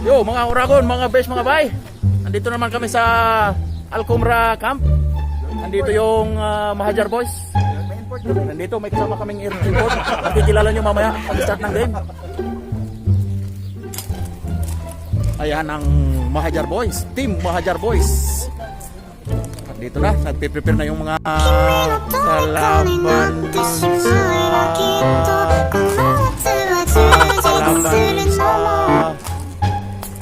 Yo mga Uragon, mga best, mga bay. Nandito naman kami sa Alcomra Camp. Nandito yung Mahajar Boys. Nandito may kasama kaming import. Makikilala nyo mamaya pag-start ng game. Ayan ang Mahajar Boys, Team Mahajar Boys. Dito na, nagpe-prepare na yung mga kalaban sa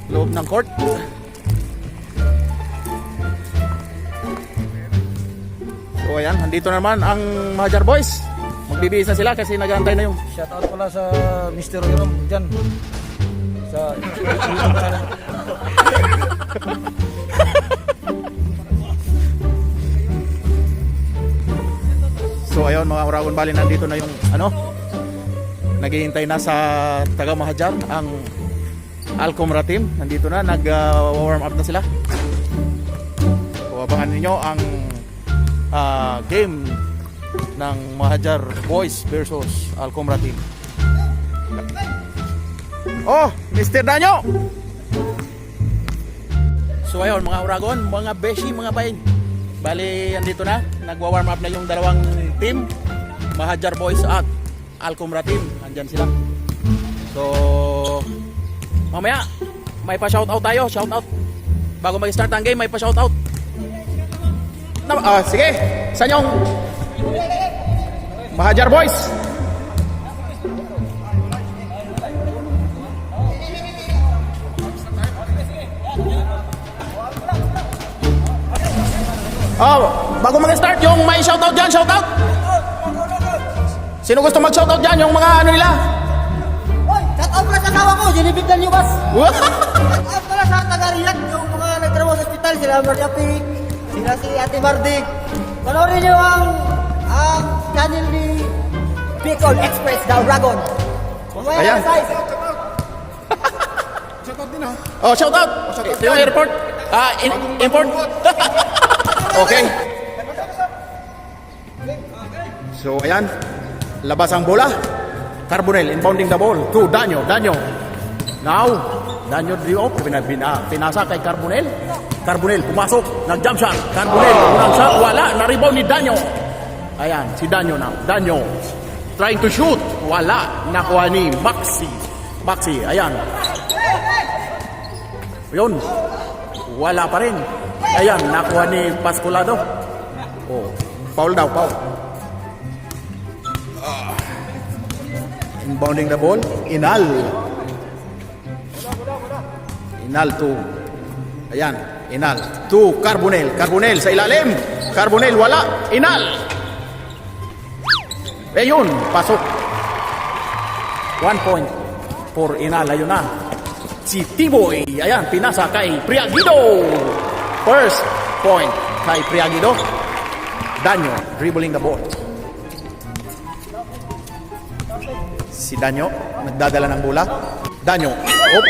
loob ng court. So ayan, nandito naman ang Mahajar Boys. Magbibihis na sila kasi nag-aantay na yung shoutout pala sa Mr. Jerome dyan sa So ayun mga Uragon Bali, nandito na yung naghihintay na sa taga Mahajar ang Alcomra team. Nandito na, nag-warm up na sila. So abangan niyo ang game ng Mahajar Boys versus Alcomra team. Oh, Mr. Danyo! So ayun mga Uragon, mga beshi, mga bay. Bali, andito na, nagwa-warm up na yung dalawang team, Mahajar Boys at Alcomra team. Andyan sila. So, mamaya, may pa-shoutout tayo, shoutout. Bago mag-start ang game, may pa-shoutout. Sige, saan yung Mahajar Boys? Bago mag-start, yung may shoutout dyan, shoutout. Sino gusto mag-shoutout dyan? Yung mga ano nila? Hoy, shoutout pala sa asawa ko, Jennifer Danyubas. Shoutout pala sa taga-Riyadh, yung mga nagtrabaho sa hospital, sila Mardi Apik, sila si Ate Mardi. Panoorin niyo ang channel ni Bicol Express, The Dragon. Ayan. shoutout din ha. Oh, shoutout. Ito yung airport. Import. Okay. So, ayan. Labas ang bola. Carbonel inbounding the ball to Danyo. Now, Danyo Dio. Pinasa kay Carbonel. Carbonel pumasok. Nag-jump shot. Carbonel. Unang shot. Wala. Na-rebound ni Danyo. Ayan. Si Danyo now. Danyo. Trying to shoot. Wala. Nakuha ni Maxi. Ayan. Yun. Wala pa rin. Ayan, nakuha ni Pasculado. Oh, foul daw, foul. Inbounding the ball, Inal to. Ayan, Inal to Carbonel sa ilalim. Carbonel wala, Inal. Ayun, pasok. 1 point for Inal. Ayun na. Si Tiboy, ayan, pinasa kay Priagido. First point kay Priagido. Danyo dribbling the ball. Si Danyo nagdadala ng bola. Danyo. Oh.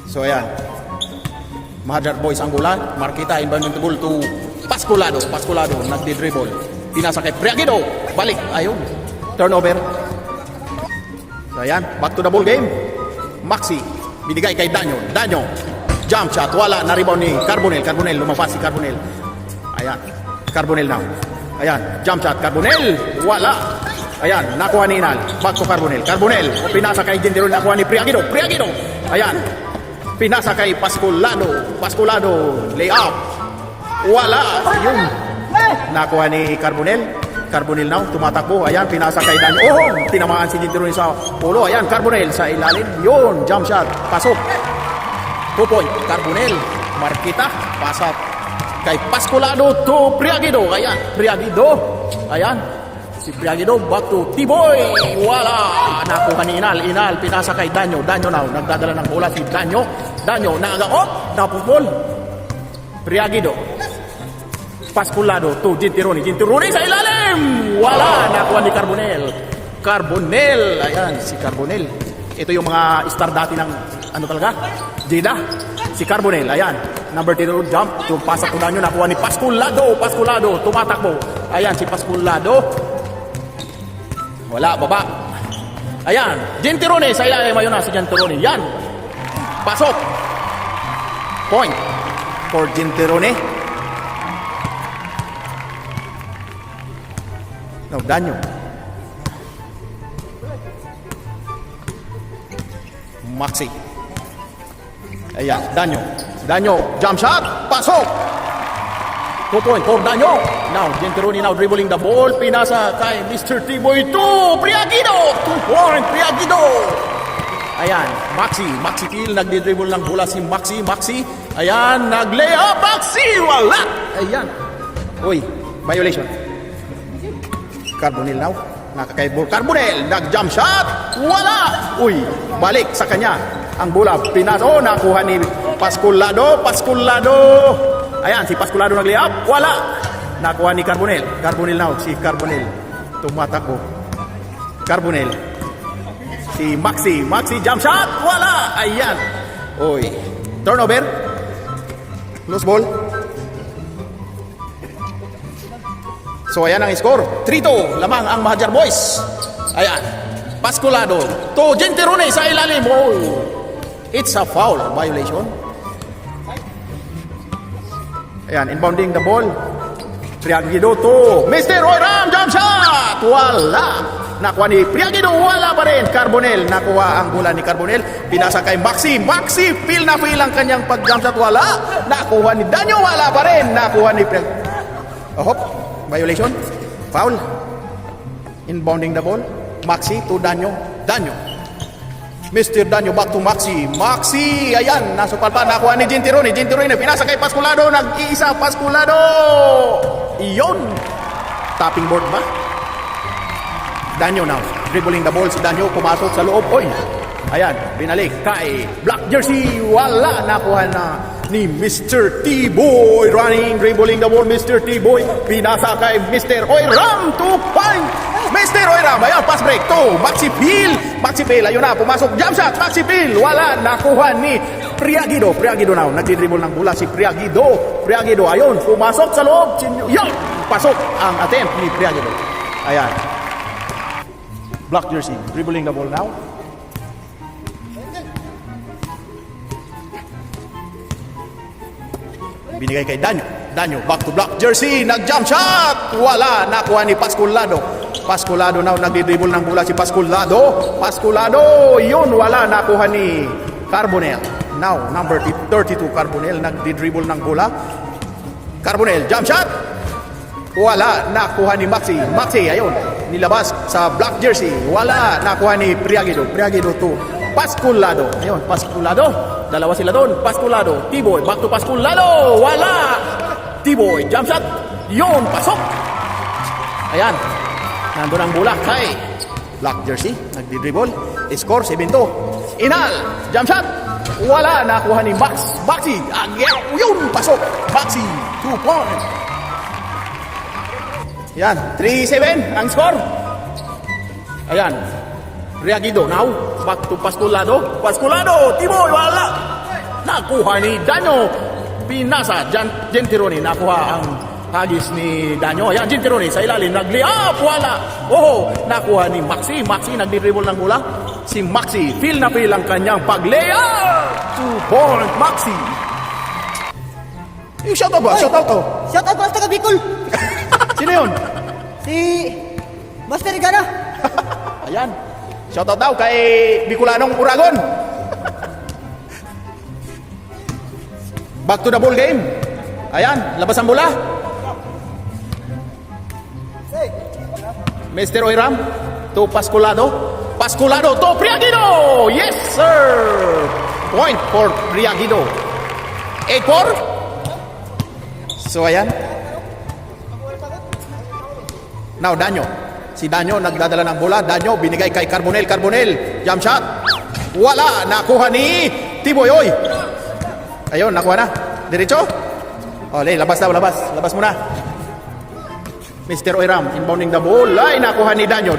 So ayan. Mahajar Boys ang bola. Markita inbounding the ball to Pasculado. Nagdi-dribble. Pinasa kay Priagido. Balik. Ayun. Turnover. So ayan. Back to the ball game. Maxi, binigay kay Danyo, jump shot, wala, na-rebound ni Carbonel, lumabas si Carbonel. Ayan, Carbonel now. Ayan, jump shot, Carbonel, wala. Ayan, nakuha ni Inal, back to Carbonel, pinasa kay Ginderol, nakuha ni Priagido. Ayan, pinasa kay Pasculado, layup, wala. Yun, nakuha ni Carbonel now, tumatakbo. Ayan, pinasa kay Danyo. Oh, tinamaan si Ginderol sa pulo. Ayan, Carbonel sa ilalim. Yun, jump shot. Pasok. 2 point. Carbonel. Markita. Pasap kay Pasculado to Priagido. Ayan, Priagido. Ayan. Si Priagido back to Tiboy. Wala. Nakuha ni Inal. Pinasa kay Danyo. Danyo now. Nagdadala ng bola si Danyo. Napupol. Priagido. Pasculado to Gintironi sa ilalim. Wala, nakuha ni Carbonel. Ayan, si Carbonel. Ito yung mga star dati ng Jeddah. Si Carbonel, ayan. Number 10 jump, tumpasak ko na nyo, nakuha ni Pasculado, tumatakbo. Ayan, si Pasculado. Wala, baba. Ayan, Gentirone sa ilalim. Ayun na si Gentirone. Yan. Pasok. Point for Gentirone. No, Danyo. Maxi. Ayan, Danyo. Danyo, jump shot. Pasok. 2 point for Danyo. Now, Gentirone now dribbling the ball. Pinasa kay Mr. Tiboy to Priagido. 2 point, Priagido. Ayan, Maxi Phil, nagdi-dribble ng bola si Maxi. Ayan, nag-lay up, Maxi, wala. Ayan. Uy, violation. Carbonell now, nakakaibol. Carbonell, nag-jump shot, wala. Uy, balik sa kanya. Ang bola, nakuha ni Pasculado. Ayan, si Pasculado nag-lay up, wala. Nakuha ni Carbonell. Carbonell now, si Carbonell. Tumatakbo. Carbonell. Si Maxi jump shot, wala. Ayan. Oy. Turnover. Loose ball. So ayan ang score. 3-2. Lamang ang Mahajar Boys. Ayan. Pasculado to Gentirone sa ilalim. Oh. It's a foul violation. Ayan, inbounding the ball. Priagido to Mr. Oiram, jump shot. Wala. Nakuha ni Priagido, wala pa rin. Carbonell, nakuha ang bola ni Carbonell. Pinasa kay Maxi. Feel na feel ang kanyang pag-jump shot, wala. Nakuha ni Danyo, wala pa rin. Nakuha ni Priagido. Oh, violation. Foul. Inbounding the ball. Maxi to Danyo. Mr. Danyo back to Maxi. Ayan, nasupal pa. Nakuha ni Gentirone. Pinasa kay Pasculado. Nag-iisa Pasculado. Iyon. Tapping board ba? Danyo now. Dribbling the ball. Si Danyo pumasok sa loob. Oy. Ayan, binalik kay Black Jersey. Wala. Nakuha na ni Mr. T-Boy. Dribbling the ball. Mr. T-Boy. Pinasa kay Mr. Oiram. 2 point. Mr. Oiram. Ayan, pass break to Maxi Phil. Ayun na, pumasok. Jump shot. Maxi Phil. Wala. Nakuha ni Priagido now. Nagdidribble ng bola si Priagido. Ayun, pumasok sa loob. Yun. Pasok ang attempt ni Priagido. Ayan. Black Jersey. Dribbling the ball now. Binigay kay Danyo, back to Black Jersey, nag-jump shot, wala, nakuha ni Pasculado now, nagdi-dribble ng bola si Pasculado, yun, wala, nakuha ni Carbonell. Now, number 32, Carbonell, nagdi-dribble ng bola. Carbonell, jump shot, wala, nakuha ni Maxi, ayun, nilabas sa Black Jersey, wala, nakuha ni Priagido to Pasculado, ayun, Pasculado, dalawa sila doon, Pasculado, T-Boy, back to Pasculado, wala, T-Boy, jump shot, yun, pasok. Ayan, nandun ang bola kay Black Jersey, nagdi-dribble, score 7-2. Inal, jump shot, wala, nakuha ni Maxi, yun, pasok, Maxi, 2 points. Ayan, 3-7 ang score. Ayan, Priagido now, back to Pasculado, T-Boy, wala. Nakuha ni Danyo. Pinasa, Gentirone, nakuha ang hagis ni Danyo. Ayan, Gentirone sa ilalim, nag-lay up, wala. Oh, nakuha ni Maxi, nagdi-dribble ng bola. Si Maxi, feel na feel ang kanyang pag-lay up. 2 point, Maxi. Yung shoutout ba? Shoutout to. Shoutout para sa taga Bicol. Sino yun? Si Master Igana. Ayan. Shoutout daw kay Bicolanong Uragon. Back to the ball game. Ayan, labas ang bola. Mr. Oiram to Pasculado to Priagido. Yes, sir. Point for Priagido. 8-4. So, ayan. Now, Danyo. Si Danyo nagdadala ng bola. Danyo binigay kay Carbonell. Jump shot. Wala. Nakuha ni T-Boy. Oy. Ayun, nakuha na. Diretso. O, labas daw, labas. Labas muna. Mr. Oiram inbounding the ball. Ay, nakuha ni Danyo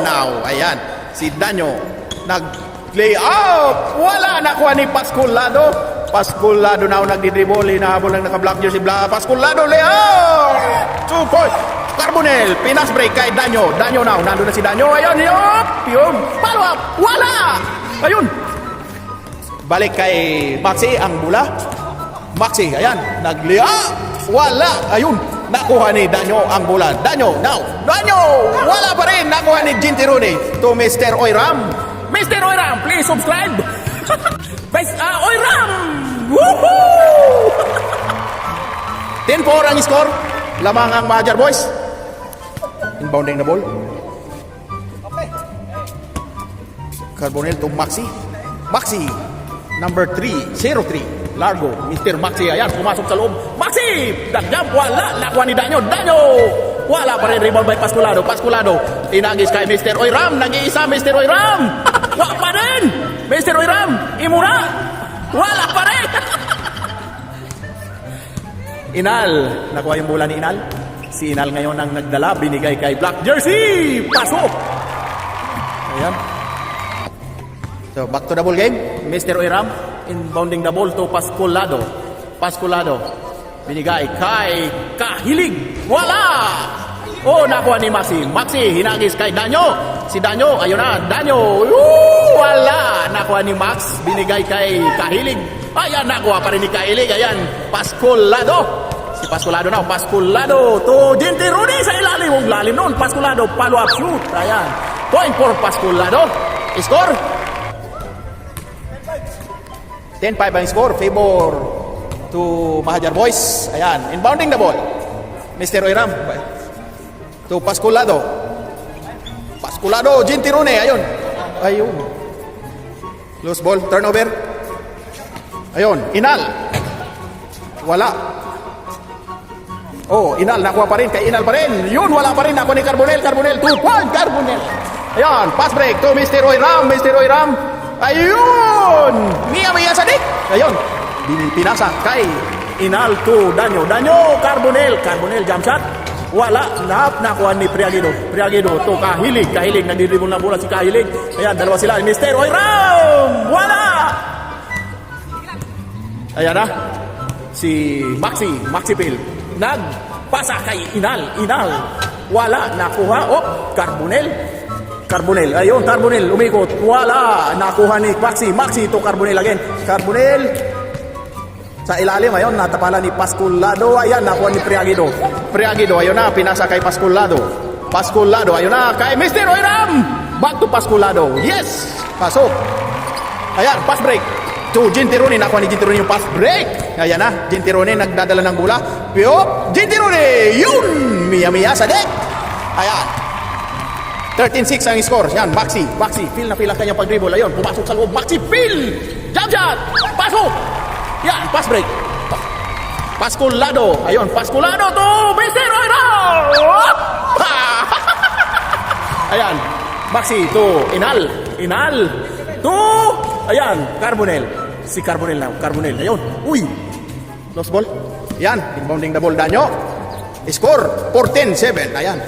now. Ayan. Si Danyo nag-play up. Wala. Nakuha ni Pasculado. Pasculado na nagdidribble. Hinahabol ng naka-black jersey. Pasculado, Leon! 2 point. Carbonel, pinas break kay Danyo. Danyo now, nandun na si Danyo. Ayun, yun. Follow up, wala! Ayun. Balik kay Maxi ang bola. Maxi, ayan, naglia. Wala, ayun. Nakuha ni Danyo ang bola. Danyo, now. Danyo! Wala pa rin. Nakuha ni Gintirone to Mr. Oiram. Mr. Oiram, please subscribe. Oiram! Woohoo! 10-4 ang score. Lamang ang Majar Boys. Inbounding the ball. Carbonel to Maxi. Maxi. Number 3, 03. Largo. Mr. Maxi. Ayan, pumasok sa loob. Maxi! Nag-jump. Wala. Nakuha ni Danyo. Danyo! Wala pa rin. Rebound by Pasculado. Pasculado. Tinagis kay Mr. Oiram. Nag-iisa Mr. Oiram. Wala pa rin. Mr. Oiram. Imura. Wala pa rin. Inal. Nakuha yung bola ni Inal. Si Inal ngayon ang nagdala. Binigay kay Black Jersey. Pasok. Ayan. So, back to the ball game. Mr. Oiram. Inbounding the ball to Pasculado. Pasculado. Binigay kay Kahilig. Wala. Oh, nakuha ni Maxi. Maxi, hinagis kay Danyo. Si Danyo. Ayun na. Danyo. Wala. Nakuha ni Max. Binigay kay Kahilig. Ayan, nakuha pa rin ni Kahilig. Ayan, Pasculado. Si Pasculado na, Pasculado to Gintirone sa ilalim. Huwag lalim noon. Pasculado, follow-up shoot. Ayan. Point for Pasculado. Score. 10-5 ang score. Favor to Mahajar Boys. Ayan. Inbounding the ball. Mr. Oiram. To Pasculado. Pasculado, Gintirone. Ayun. Ayun. Loose ball. Turnover. Ayun. Inal. Wala. Oh, Inal, nakuha pa rin. Kay Inal pa rin. Yun, wala pa rin. Nakuha ni Carbonel. Carbonel, 2 point. Carbonel. Ayan, pass break to Mr. Oiram. Mr. Oiram. Ayun. Mia Sadik. Ayun. Pinasa kay Inal to Danyo. Danyo, Carbonel. Carbonel, jump shot. Wala. Nakuha ni Priagido. Priagido to Kahilig. Kahilig, nagdidribble na bola si Kahilig. Ayan, dalawa sila. Mr. Oiram. Wala. Ayan na. Si Maxi Pil. Nagpasa kay Inal. Wala. Nakuha. Oh, Carbonel. Ayun, Carbonel. Umikot. Wala. Nakuha ni Maxi to Carbonel again. Carbonel. Sa ilalim. Ayun, natapala ni Pasculado. Ayan, nakuha ni Priagido. Ayun na. Pinasa kay Pasculado. Ayun na. Kay Mr. Oiram. Back to Pasculado. Yes. Pasok. Ayan, pass break. To Gintirone, nakuha ni Gintirone yung pass break. Ayan na, Gintirone nagdadala ng bola. Piyop, Gintirone, yun! Mia sa deck. Ayan. 13-6 ang score. Yan, Maxi, feel na feel ang kanyang pag-dribble. Ayun, pumasok sa loob. Maxi, feel! Jump shot! Pasok! Yan, pass break. Pasculado. Ayun, Pasculado to Mr. Oiram! Ayan, Maxi to Inal to, ayan, Carbonel. Si Carbonel now. Ayun. Uy. Lost ball. Ayan. Inbounding the ball. Danyo. Score. 14-7. Ayan.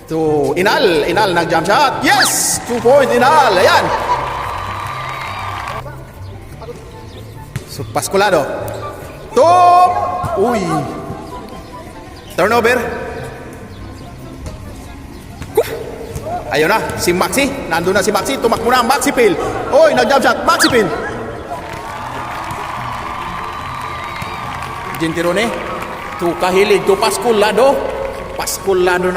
To Inal. Nag-jump shot. Yes! 2 point Inal. Ayan. So, Pasculado. To. Uy. Turnover. Ayun na, si Maxi. Nandun na si Maxi. Tumakbo na ang Maxi Pil. Oy, nag-jump shot. Maxi Pil. Gintirone. To Kahilig. To Pasculado. Pasculado.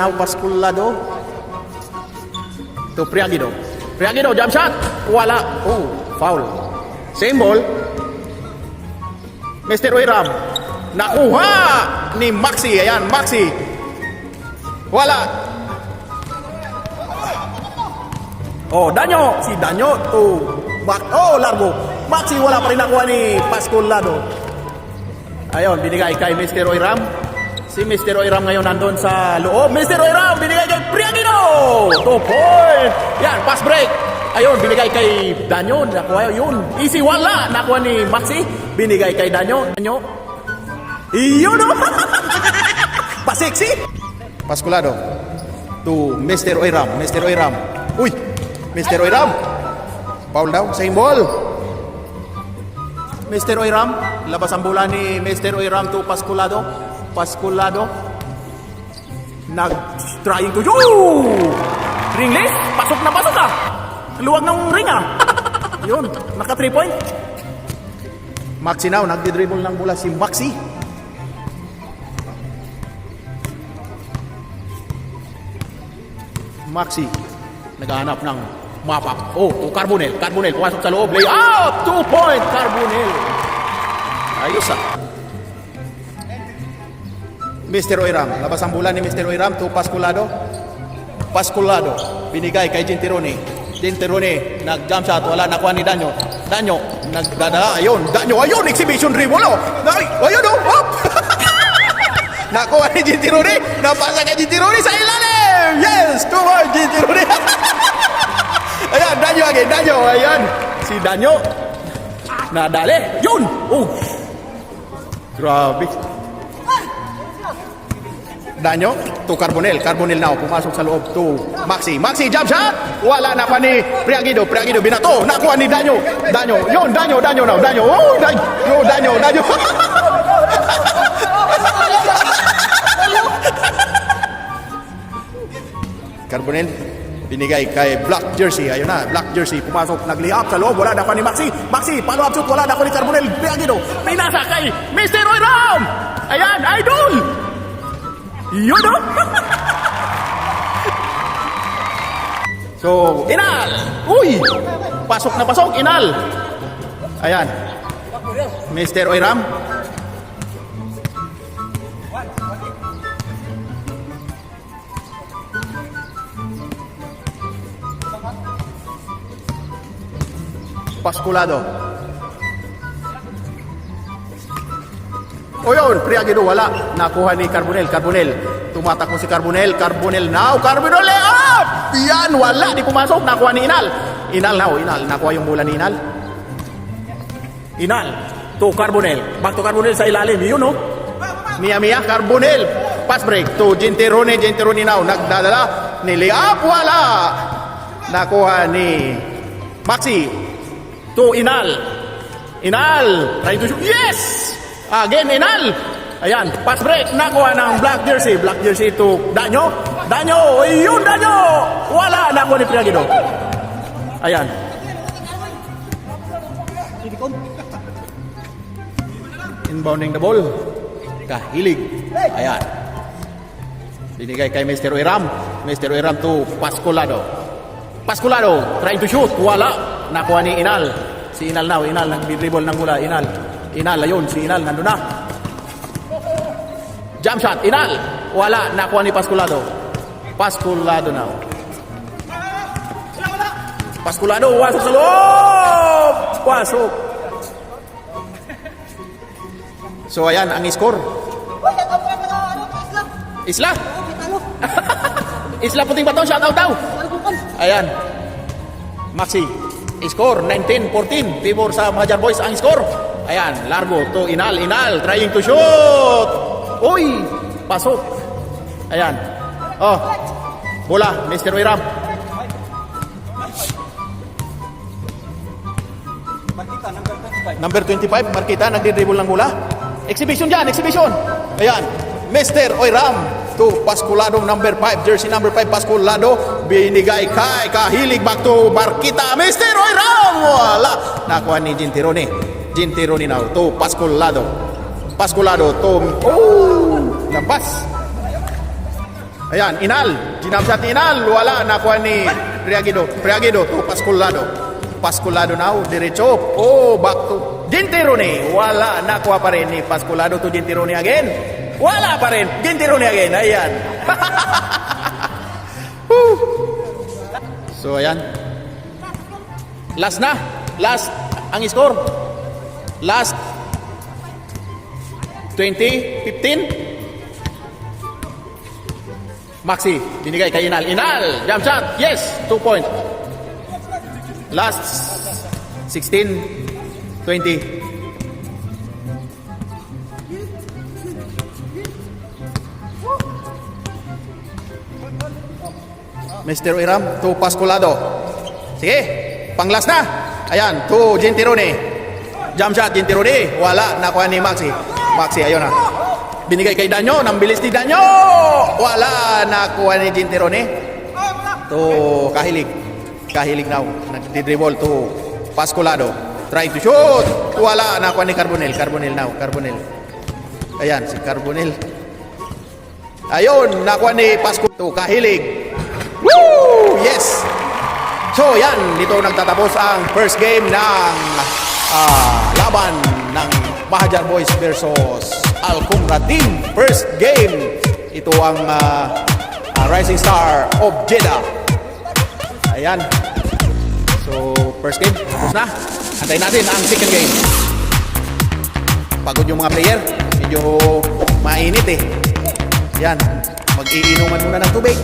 To Priagido. Jump shot. Wala. Oh, foul. Same ball. Mr. Oiram. Nakuha ni Maxi. Ayan, Maxi. Wala. Oh, Danyo. Si Danyo to back. Oh, largo. Maxi, wala pa rin nakuha ni Pasculado. Ayun, binigay kay Mr. Oiram. Si Mr. Oiram ngayon nandun sa loob. Mr. Oiram, binigay kay Priagido. 2 point. Yan, pass break. Ayun, binigay kay Danyo. Nakuha yun. Easy, wala. Nakuha ni Maxi. Binigay kay Danyo. Iyon, oh. Pasiksi. Pasculado to Mr. Oiram. Uy. Mr. Oiram. Foul daw. Same ball. Mr. Oiram, labas ang bola ni Mr. Oiram to Pasculado. Pasculado. Nag-trying to Ringless, pasok na pasok ah. Luwag ng ring ah. Yun, naka 3 point. Maxi now, nagdi-dribble ng bola si Maxi. Maxi, naghahanap ng map-up. Oh, to Carbonel. Carbonel, pumasok sa loob. Lay out! 2 point, Carbonel. Ayos ah. Mr. Oiram, labas ang bola ni Mr. Oiram to Pasculado. Pasculado, binigay kay Gentirone. Gentirone, nag-jump shot, wala nakuha ni Danyo. Danyo, nagdadala, ayun. Danyo, ayun, exhibition dribble oh. Ayun oh, hop! Nakuha ni Gentirone, napasa kay Gentirone sa ilalim. Yes, 2 point, Gentirone. Ayan, Danyo again, Danyo, ayan. Si Danyo, nadali, yun. Oh, grabe. Danyo to Carbonel. Carbonel now pumasok sa loob to Maxi. Maxi jump shot. Wala na pa ni Priagido. Priagido binato. Nakuha ni Danyo. Danyo. Yun, Danyo now. Danyo. Oh, Danyo. Carbonel binigay kay Black Jersey. Ayun na, Black Jersey pumasok, nag-lay up sa loob. Wala na pa ni Maxi. Maxi, follow up shoot. Wala na pa ni Carbonel. Priagido. Pinasa kay Mr. Oiram. Ayan, idol. Yun o! So, Inal! Uy! Pasok na pasok, Inal! Ayan. Mr. Oiram. Pasculado. O yun, Priagido wala. Nakuha ni Carbonel. Carbonel. Tumatakbo si Carbonel. Carbonel now. Carbonel layup! Yan, wala. Di pumasok. Nakuha ni Inal. Inal now. Inal. Nakuha yung bola ni Inal. Inal. To Carbonel. Back to Carbonel sa ilalim. Yun no? Mia. Carbonel. Pass break to Gentirone. Gentirone now. Nagdadala. Ni layup. Wala. Nakuha ni Maxi. To Inal. Inal. Trying to shoot. Yes! Again, Inal. Ayan, pass break. Nakuha ng Black Jersey. Black Jersey to Danyo. Danyo. Yun, Danyo. Wala. Nakuha ni Priagido. Ayan. Inbounding the ball. Kahilig. Ayan. Binigay kay Mr. Oiram. Mr. Oiram to Pasculado. Pasculado. Trying to shoot. Wala. Nakuha ni Inal. Si Inal now. Inal. Nag-dribble ng bola. Inal. Inal, ayun, si Inal, nandun na. Jump shot, Inal. Wala, nakuha ni Pasculado. Pasculado now. Pasculado, wasok sa loob! Wasok. So, ayan, ang score. Isla? Isla puting bato, shout out daw. Ayan. Maxi, score, 19-14. Favor sa Majar Boys ang score. Ayan, largo to Inal. Inal, trying to shoot. Uy, pasok. Ayan. Oh, bola, Mr. Oiram. Number 25, Marquita, nagdi-dribble ng bola. Exhibition dyan, exhibition. Ayan, Mr. Oiram to Pasculado, number 5, jersey number 5, Pasculado. Binigay kay Kahilig, back to Marquita. Mr. Oiram, wala. Nakuha ni Gentirone. Gentirone now to Pasculado. Pasculado to lampas. Ayan, Inal. Ginamshot ni Inal. Wala. Nakuha ni Priagido. Priagido to Pasculado. Pasculado now. Diretso. Oh, back to Gentirone. Wala. Nakuha pa rin ni Pasculado to Gentirone again. Wala pa rin. Gentirone again. Ayan. So, ayan. Last na. Last ang score. Last 20-15. Maxi, binigay kay Inal. Inal, jump shot. Yes, 2 point. Last 16-20. Mr. Oiram to Pasculado. Sige, pang last na. Ayan, to Gentirone. Jump shot, Jinty Rudy. Wala, nakuha ni Maxi. Maxi, ayun na. Binigay kay Danyo, nang bilis ni Danyo. Wala, nakuha ni Jinty Rudy. To Kahilig. Kahilig now. Nagdi-dribble to Pascolado. Trying to shoot. Wala, nakuha ni Carbonel. Carbonel now, Carbonel. Ayan, si Carbonel. Ayun, nakuha ni Pasco to Kahilig. Woo! Yes! So, yan. Dito nagtatapos ang first game ng laban ng Mahajar Boys versus Alcumra Team. First game. Ito ang Rising Star of Jeddah. Ayan. So, first game. Tapos na. Antayin natin ang second game. Pagod yung mga player. Medyo mainit eh. Yan. Mag-iinuman muna ng tubig.